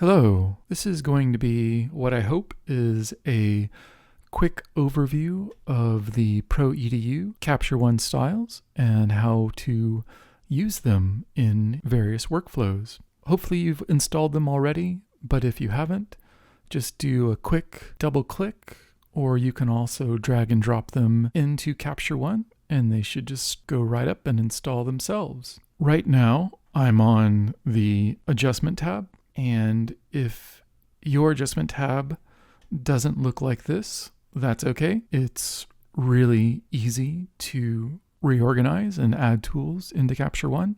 Hello, this is going to be what I hope is a quick overview of the Pro EDU Capture One styles and how to use them in various workflows. Hopefully you've installed them already, but if you haven't, just do a quick double click, or you can also drag and drop them into Capture One and they should just go right up and install themselves. Right now, I'm on the Adjustment tab. And if your adjustment tab doesn't look like this, that's okay. It's really easy to reorganize and add tools into Capture One.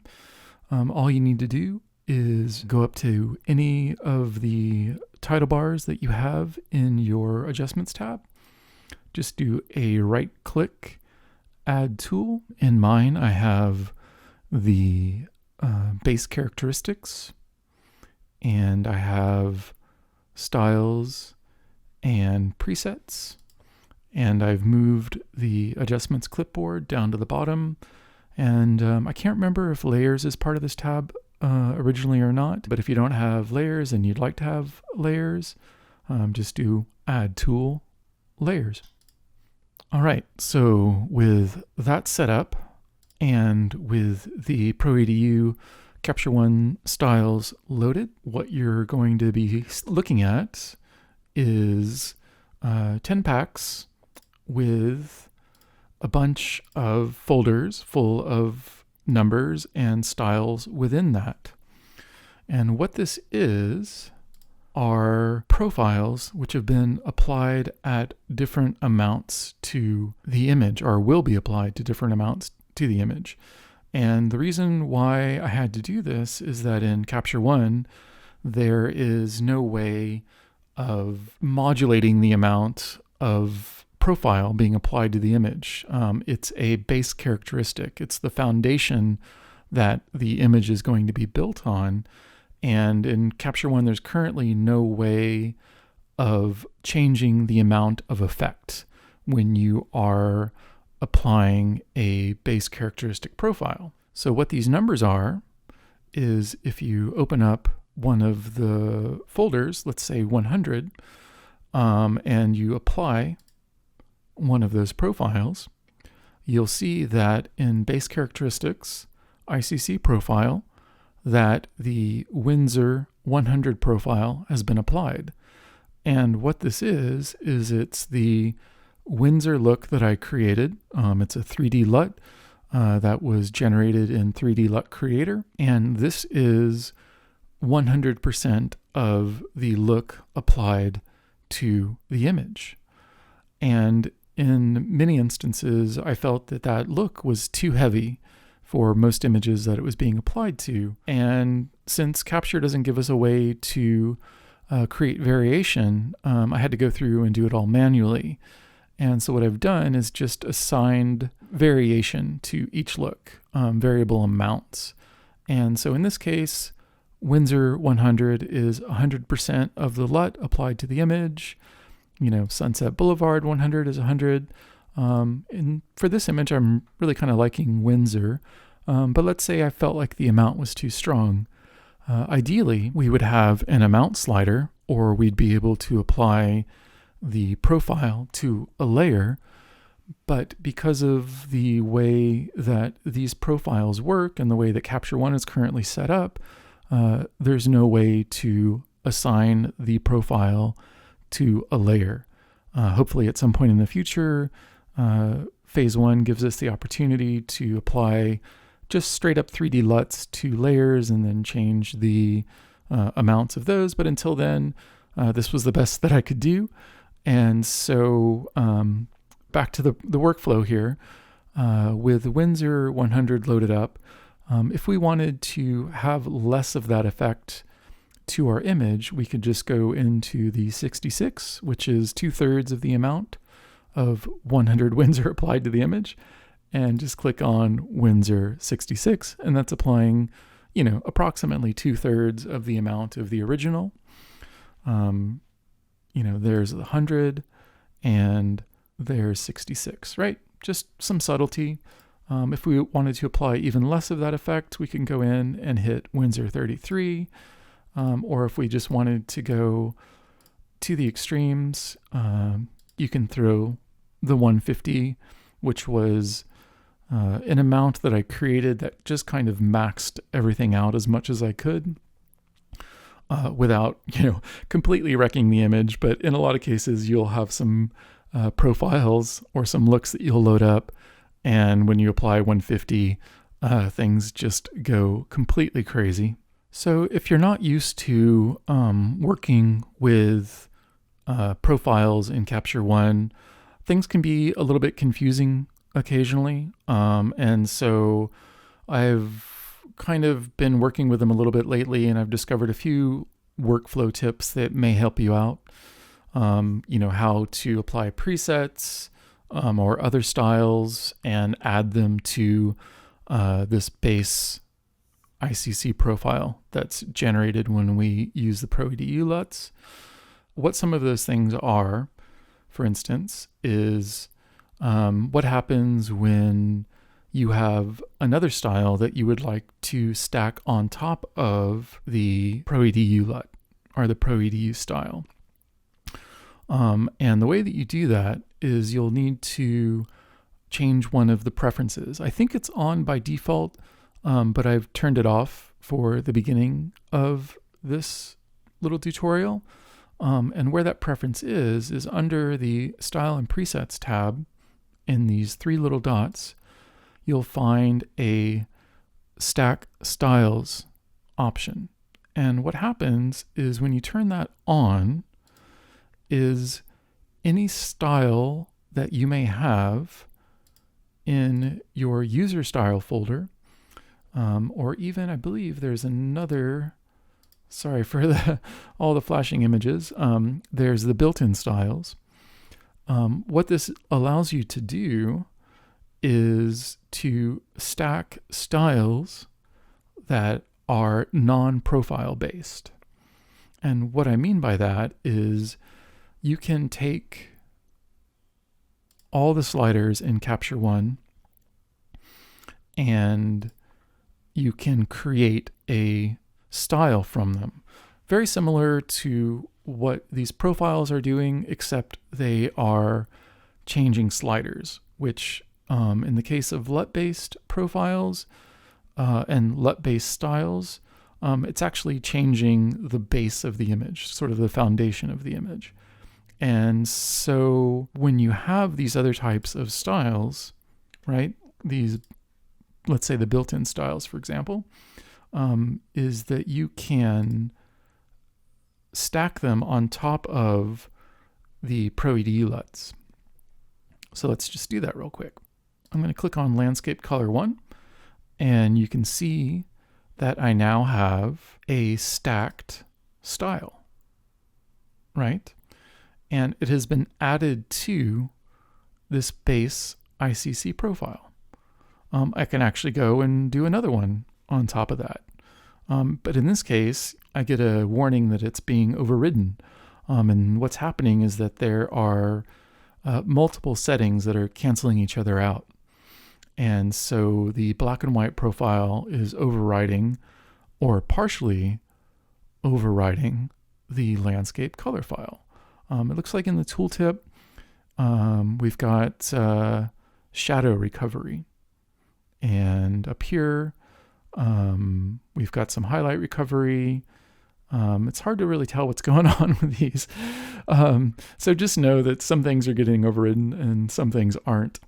All you need to do is go up to any of the title bars that you have in your Adjustments tab. Just do a right click, Add Tool. In mine, I have the base characteristics, and I have styles and presets, and I've moved the adjustments clipboard down to the bottom, and I can't remember if layers is part of this tab originally or not, but if you don't have layers and you'd like to have layers, just do Add Tool, Layers. All right, so with that set up and with the Pro EDU Capture One styles loaded, what you're going to be looking at is 10 packs with a bunch of folders full of numbers and styles within that. And what this is are profiles which have been applied at different amounts to the image, or will be applied to different amounts to the image. And the reason why I had to do this is that in Capture One, there is no way of modulating the amount of profile being applied to the image. It's a base characteristic. It's the foundation that the image is going to be built on. And in Capture One, there's currently no way of changing the amount of effect when you are applying a base characteristic profile. So what these numbers are is if you open up one of the folders, let's say 100, and you apply one of those profiles, you'll see that in base characteristics, ICC profile, that the Windsor 100 profile has been applied. And what this is it's the Windsor look that I created. It's a 3D LUT that was generated in 3D LUT Creator. And this is 100% of the look applied to the image. And in many instances, I felt that that look was too heavy for most images that it was being applied to. And since Capture doesn't give us a way to create variation, I had to go through and do it all manually. And so what I've done is just assigned variation to each look, variable amounts. And so in this case, Windsor 100 is 100% of the LUT applied to the image. Sunset Boulevard 100 is 100. And for this image, I'm really kind of liking Windsor. But let's say I felt like the amount was too strong. Ideally, we would have an amount slider, or we'd be able to apply the profile to a layer. But because of the way that these profiles work and the way that Capture One is currently set up, there's no way to assign the profile to a layer. Hopefully at some point in the future, Phase 1 gives us the opportunity to apply just straight up 3D LUTs to layers and then change the amounts of those. But until then, this was the best that I could do. And so back to the workflow here, with Windsor 100 loaded up, if we wanted to have less of that effect to our image, we could just go into the 66, which is 2/3 of the amount of 100 Windsor applied to the image, and just click on Windsor 66, and that's applying, approximately 2/3 of the amount of the original. There's 100 and there's 66, right? Just some subtlety. If we wanted to apply even less of that effect, we can go in and hit Windsor 33. or if we just wanted to go to the extremes, you can throw the 150, which was an amount that I created that just kind of maxed everything out as much as I could without, completely wrecking the image. But in a lot of cases, you'll have some profiles or some looks that you'll load up. And when you apply 150, things just go completely crazy. So if you're not used to working with profiles in Capture One, things can be a little bit confusing occasionally. And so I've kind of been working with them a little bit lately, and I've discovered a few workflow tips that may help you out. How to apply presets or other styles and add them to this base ICC profile that's generated when we use the Pro EDU LUTs. What some of those things are, for instance, is what happens when you have another style that you would like to stack on top of the Pro EDU LUT or the Pro EDU style. And the way that you do that is you'll need to change one of the preferences. I think it's on by default, but I've turned it off for the beginning of this little tutorial. And where that preference is under the Style and Presets tab in these three little dots, you'll find a Stack Styles option. And what happens is when you turn that on, is any style that you may have in your user style folder, or even I believe there's another, sorry for all the flashing images, there's the built-in styles. What this allows you to do is to stack styles that are non-profile based. And what I mean by that is you can take all the sliders in Capture One and you can create a style from them. Very similar to what these profiles are doing, except they are changing sliders, which in the case of LUT-based profiles and LUT-based styles, it's actually changing the base of the image, sort of the foundation of the image. And so when you have these other types of styles, right, these, let's say the built-in styles, for example, is that you can stack them on top of the Pro EDU LUTs. So let's just do that real quick. I'm going to click on Landscape Color 1, and you can see that I now have a stacked style, right? And it has been added to this base ICC profile. I can actually go and do another one on top of that. But in this case, I get a warning that it's being overridden. And what's happening is that there are multiple settings that are canceling each other out. And so the black and white profile is overriding or partially overriding the landscape color file. It looks like in the tooltip, we've got shadow recovery. And up here, we've got some highlight recovery. It's hard to really tell what's going on with these. So just know that some things are getting overridden and some things aren't.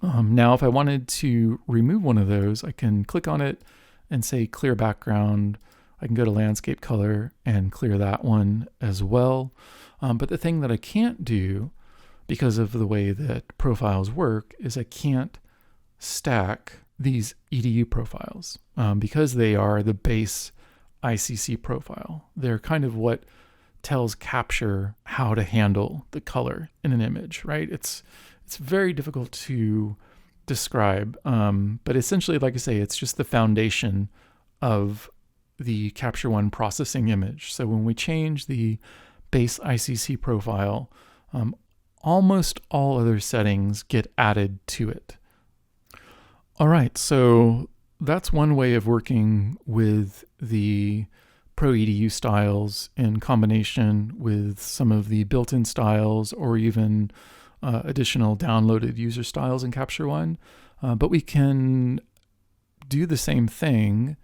Now, if I wanted to remove one of those, I can click on it and say clear background. I can go to landscape color and clear that one as well. But the thing that I can't do, because of the way that profiles work, is I can't stack these EDU profiles because they are the base ICC profile. They're kind of what tells Capture how to handle the color in an image, right? It's very difficult to describe, but essentially, like I say, it's just the foundation of the Capture One processing image. So when we change the base ICC profile, almost all other settings get added to it. All right, so that's one way of working with the Pro EDU styles in combination with some of the built-in styles or even additional downloaded user styles in Capture One. But we can do the same thing,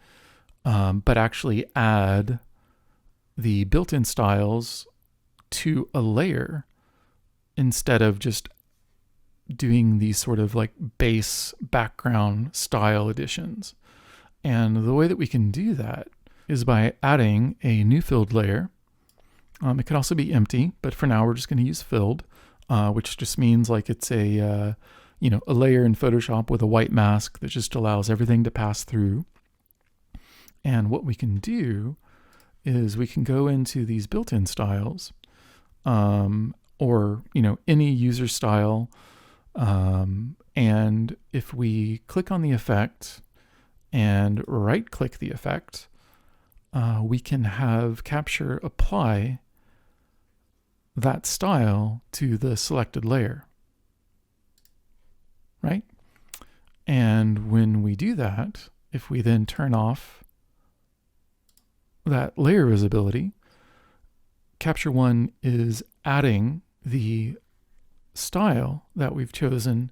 but actually add the built-in styles to a layer instead of just doing these sort of like base background style additions. And the way that we can do that is by adding a new filled layer. It could also be empty, but for now we're just going to use filled, which just means like it's a layer in Photoshop with a white mask that just allows everything to pass through. And what we can do is we can go into these built-in styles, or any user style, and if we click on the effect and right-click the effect, we can have Capture apply that style to the selected layer, right? And when we do that, if we then turn off that layer visibility, Capture One is adding the style that we've chosen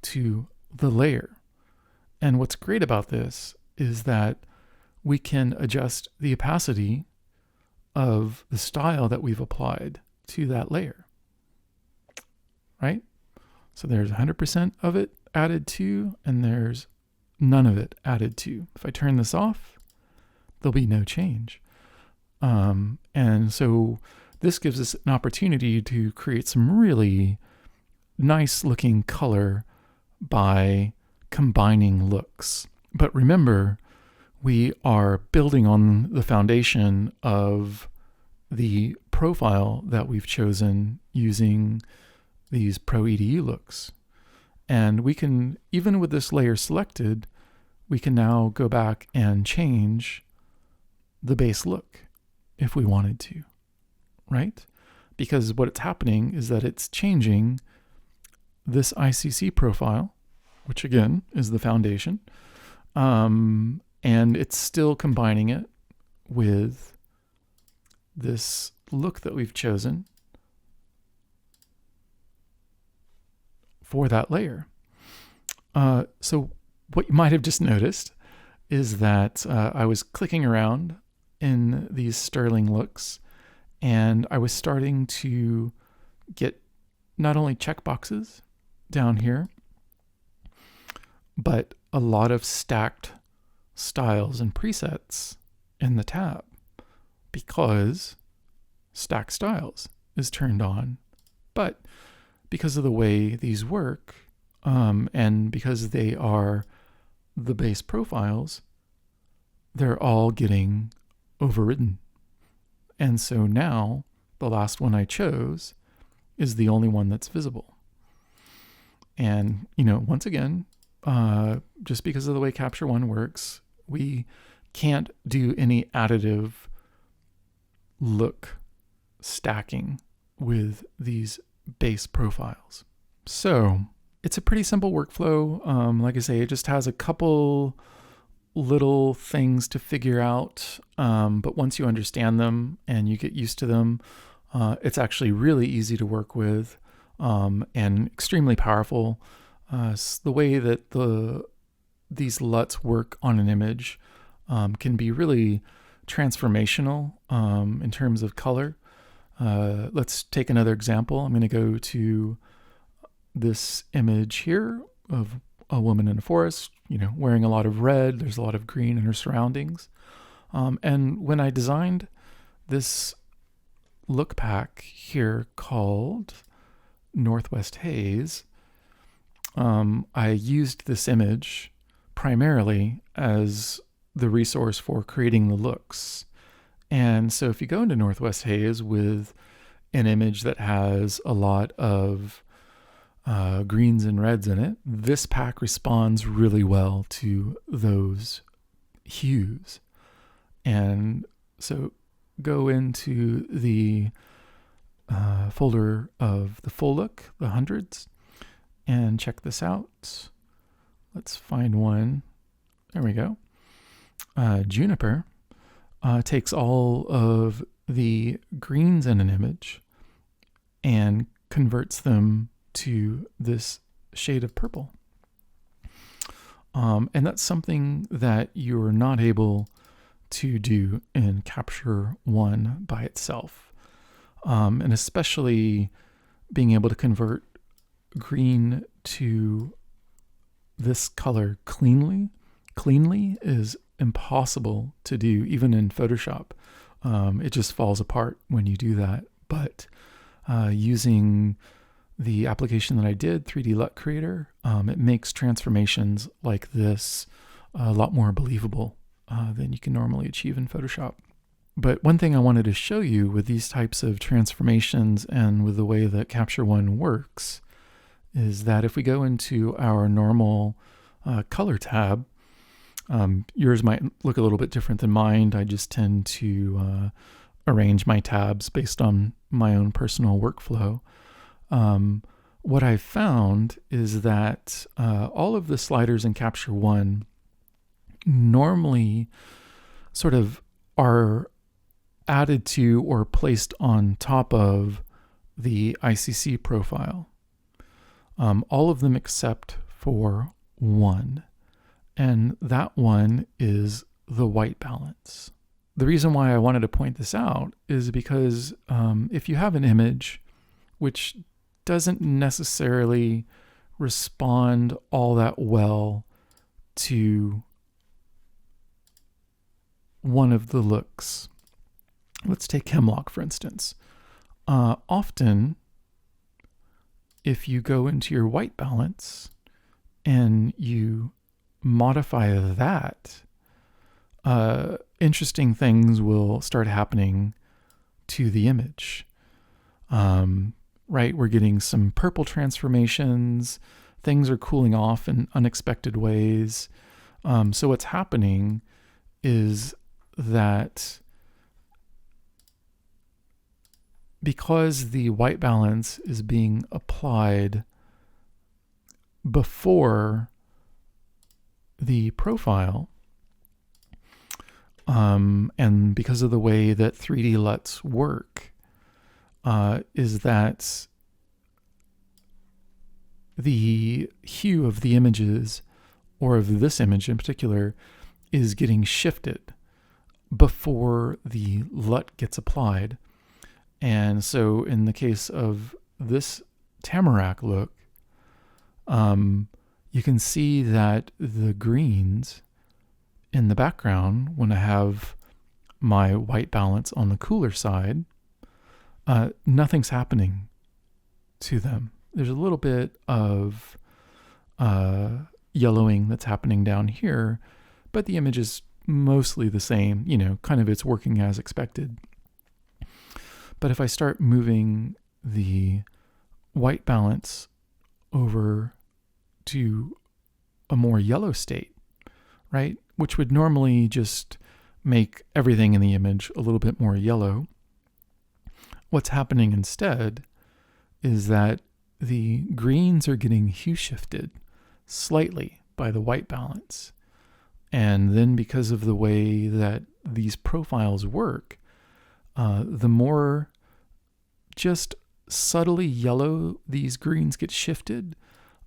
to the layer. And what's great about this is that we can adjust the opacity of the style that we've applied to that layer, right? So there's 100% of it added to, and there's none of it added to. If I turn this off, there'll be no change. And so this gives us an opportunity to create some really nice looking color by combining looks. But remember, we are building on the foundation of the profile that we've chosen using these Pro EDU looks. And we can, even with this layer selected, we can now go back and change the base look if we wanted to, right? Because what's happening is that it's changing this ICC profile, which again is the foundation, and it's still combining it with this look that we've chosen for that layer. So what you might have just noticed is that I was clicking around in these sterling looks, and I was starting to get not only checkboxes down here, but a lot of stacked styles and presets in the tab, because stack styles is turned on. But because of the way these work, and because they are the base profiles, they're all getting overridden. And so now the last one I chose is the only one that's visible. And, once again, just because of the way Capture One works, we can't do any additive look stacking with these base profiles. So it's a pretty simple workflow. Like I say, it just has a couple little things to figure out, but once you understand them and you get used to them, it's actually really easy to work with, and extremely powerful. The way that these LUTs work on an image can be really transformational in terms of color. Let's take another example. I'm going to go to this image here of a woman in a forest, wearing a lot of red. There's a lot of green in her surroundings. And when I designed this look pack here called Northwest Haze, I used this image primarily as the resource for creating the looks. And so if you go into Northwest Haze with an image that has a lot of greens and reds in it, this pack responds really well to those hues. And so go into the folder of the full look, the hundreds, and check this out. Let's find one. There we go. Juniper. takes all of the greens in an image and converts them to this shade of purple. And that's something that you're not able to do in Capture One by itself. And especially being able to convert green to this color cleanly is impossible to do, even in Photoshop. It just falls apart when you do that. But using the application that I did, 3D LUT Creator, it makes transformations like this a lot more believable than you can normally achieve in Photoshop. But one thing I wanted to show you with these types of transformations and with the way that Capture One works is that if we go into our normal color tab, yours might look a little bit different than mine. I just tend to arrange my tabs based on my own personal workflow. What I've found is that all of the sliders in Capture One normally sort of are added to or placed on top of the ICC profile. All of them except for one. And that one is the white balance. The reason why I wanted to point this out is because if you have an image which doesn't necessarily respond all that well to one of the looks. Let's take Hemlock, for instance. Often, if you go into your white balance and you modify that, interesting things will start happening to the image. Right? We're getting some purple transformations. Things are cooling off in unexpected ways. So what's happening is that because the white balance is being applied before the profile, and because of the way that 3D LUTs work, is that the hue of the images, or of this image in particular, is getting shifted before the LUT gets applied. And so in the case of this tamarack look, you can see that the greens in the background, when I have my white balance on the cooler side, nothing's happening to them. There's a little bit of yellowing that's happening down here, but the image is mostly the same, kind of it's working as expected. But if I start moving the white balance over to a more yellow state, right, which would normally just make everything in the image a little bit more yellow, what's happening instead is that the greens are getting hue shifted slightly by the white balance. And then because of the way that these profiles work, the more just subtly yellow these greens get shifted,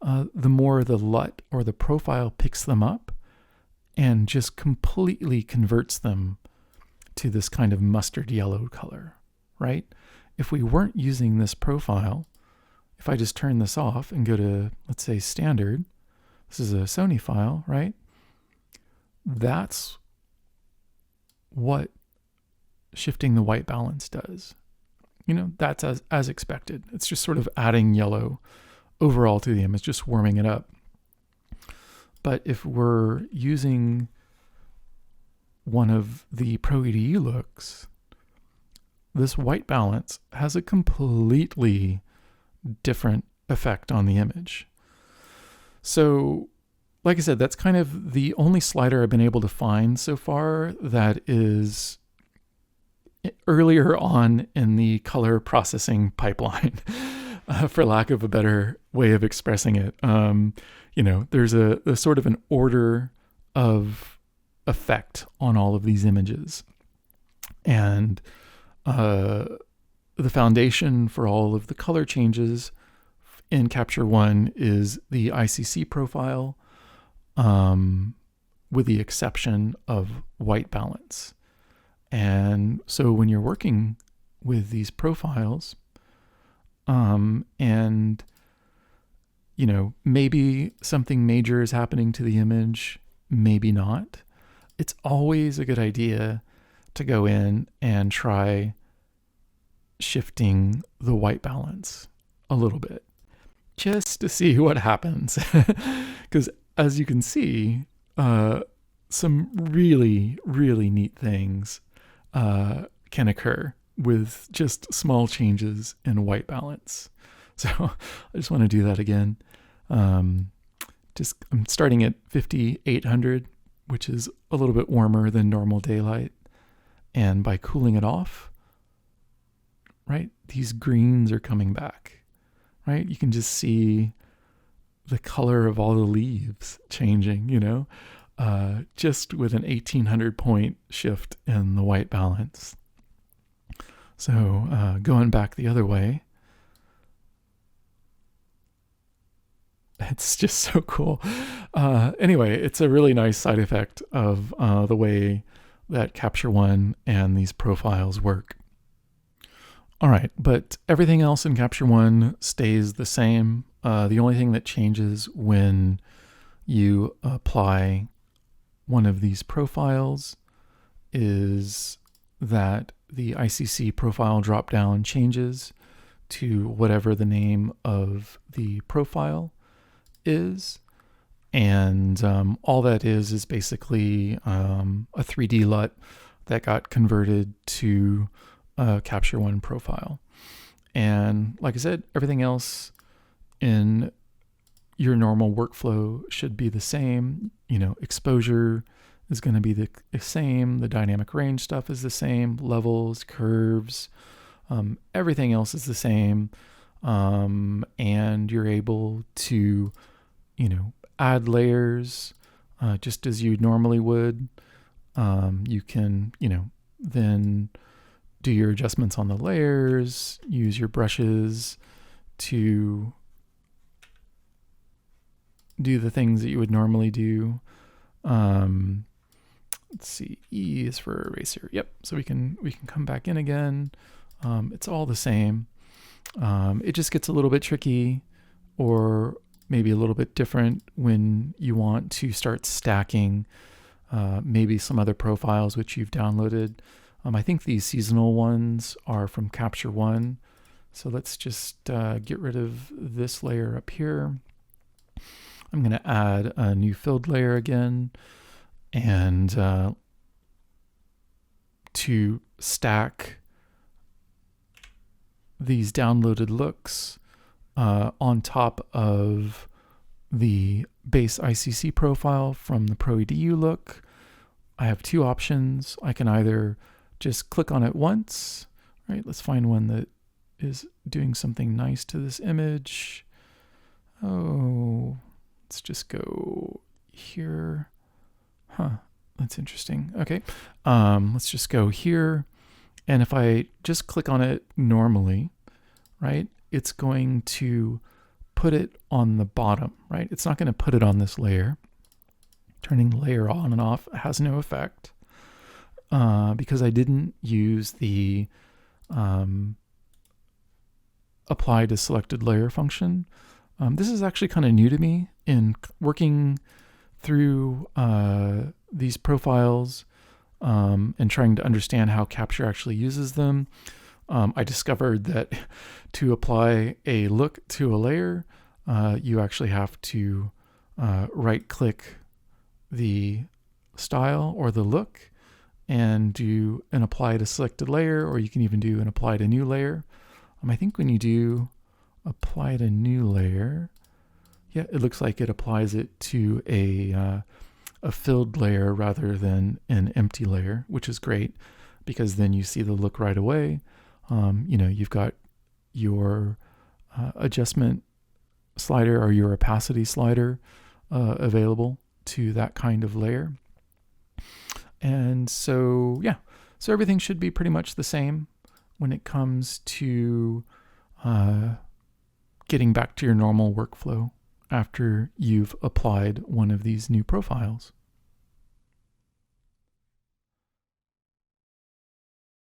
the more the LUT or the profile picks them up and just completely converts them to this kind of mustard yellow color, right? If we weren't using this profile, if I just turn this off and go to, let's say, standard, this is a Sony file, right? That's what shifting the white balance does. That's as expected. It's just sort of adding yellow overall to the image, just warming it up. But if we're using one of the Pro EDU looks, this white balance has a completely different effect on the image. So, like I said, that's kind of the only slider I've been able to find so far that is earlier on in the color processing pipeline, for lack of a better way of expressing it. There's a sort of an order of effect on all of these images. And the foundation for all of the color changes in Capture One is the ICC profile, with the exception of white balance. And so when you're working with these profiles, and maybe something major is happening to the image, maybe not, it's always a good idea to go in and try shifting the white balance a little bit just to see what happens. Because as you can see, some really, really neat things can occur with just small changes in white balance. So I just want to do that again. I'm starting at 5800, which is a little bit warmer than normal daylight. And by cooling it off, right, these greens are coming back, right? You can just see the color of all the leaves changing, just with an 1800 point shift in the white balance. So going back the other way, it's just so cool. Anyway, it's a really nice side effect of the way that Capture One and these profiles work. All right, but everything else in Capture One stays the same. The only thing that changes when you apply one of these profiles is that the ICC profile dropdown changes to whatever the name of the profile is. And all that is basically a 3D LUT that got converted to a Capture One profile. And like I said, everything else in your normal workflow should be the same. Exposure is going to be the same. The dynamic range stuff is the same. Levels, curves, everything else is the same. And you're able to, add layers just as you normally would. You can, then do your adjustments on the layers, use your brushes to do the things that you would normally do. Let's see, E is for eraser. Yep, so we can come back in again. It's all the same. It just gets a little bit tricky, or maybe a little bit different when you want to start stacking maybe some other profiles which you've downloaded. I think these seasonal ones are from Capture One. So let's just get rid of this layer up here. I'm going to add a new filled layer again, and to stack these downloaded looks on top of the base ICC profile from the Pro EDU look, I have two options. I can either just click on it once, right? Let's find one that is doing something nice to this image. Oh, let's just go here. That's interesting. Okay, let's just go here. And if I just click on it normally, right, it's going to put it on the bottom, right? It's not going to put it on this layer. Turning the layer on and off has no effect because I didn't use the apply to selected layer function. This is actually kind of new to me in working through these profiles and trying to understand how Capture actually uses them. I discovered that to apply a look to a layer, you actually have to right-click the style or the look and do an apply to selected layer, or you can even do an apply to new layer. I think when you do apply to new layer, yeah, it looks like it applies it to a filled layer rather than an empty layer, which is great because then you see the look right away. You've got your adjustment slider or your opacity slider available to that kind of layer. And so, yeah, So everything should be pretty much the same when it comes to getting back to your normal workflow after you've applied one of these new profiles.